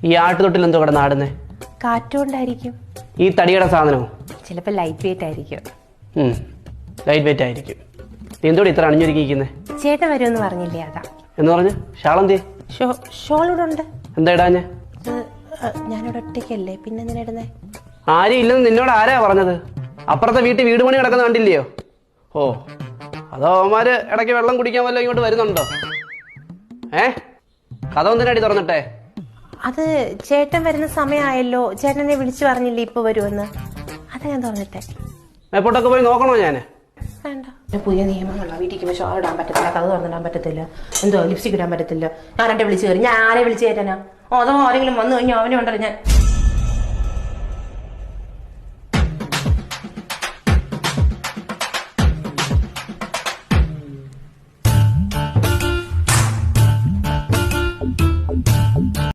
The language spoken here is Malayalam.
ഈ ആട്ടുതൊട്ടിൽ എന്തോ കിടന്ന് ആടുന്നേ? കാറ്റുകൊണ്ടായിരിക്കും. ഈ തടിയുടെ സാധനമോ? ചിലപ്പോൾ ലൈറ്റ് വെയിറ്റ് ആയിരിക്കും. ലൈറ്റ് വെയിറ്റ് ആയിരിക്കും. നീ എന്തോടെ ഇത്ര അണിഞ്ഞൊരുക്കിയിരിക്കുന്നേ? ചേട്ടൻ വരുമെന്ന് പറഞ്ഞില്ലേ, അതാ. എന്ന് പറഞ്ഞു ഷാളന്തി ഷോൾ ഇവിടെ ഉണ്ട്. എന്താ ഇടാഞ്ഞേ? ഞാനിവിടെ ഒറ്റയ്ക്കല്ലേ, പിന്നെ എന്തിനാ ഇടുന്നേ? ആരും ഇല്ലെന്ന് നിന്നോട് ആരാ പറഞ്ഞത്? അപ്പുറത്തെ വീട്ടിൽ വീട് പണി കിടക്കുന്ന കണ്ടില്ലയോ? ഓ, അതോ അവന്മാര് ഇടയ്ക്ക് വെള്ളം കുടിക്കാൻ വല്ലതും ഇങ്ങോട്ട് വരുന്നുണ്ടോ? കഥ ഒന്നിനടി തുറന്നിട്ടെ. അത് ചേട്ടൻ വരുന്ന സമയമായല്ലോ, ചേട്ടനെ വിളിച്ചു പറഞ്ഞില്ലേ ഇപ്പൊ വരുമെന്ന്, അതാ ഞാൻ തുറന്നിട്ടെ. മേപ്പോട്ടൊക്കെ പോയി നോക്കണോ ഞാന്? വേണ്ട, പുതിയ നിയമങ്ങളാണ്. വീട്ടിൽ ഷോൾ ഇടാൻ പറ്റത്തില്ല, കഥ തുറന്നിടാൻ പറ്റത്തില്ല, എന്തോ ലിപ്സ്റ്റിക് ഇടാൻ പറ്റത്തില്ല. ഞാൻ വിളിച്ചു കയറി, ഞാൻ ആരെ വിളിച്ചു കയറ്റാനാ? അതോ ആരെങ്കിലും വന്നു കഴിഞ്ഞാൽ അവനെ ഉണ്ടല്ലോ ഞാൻ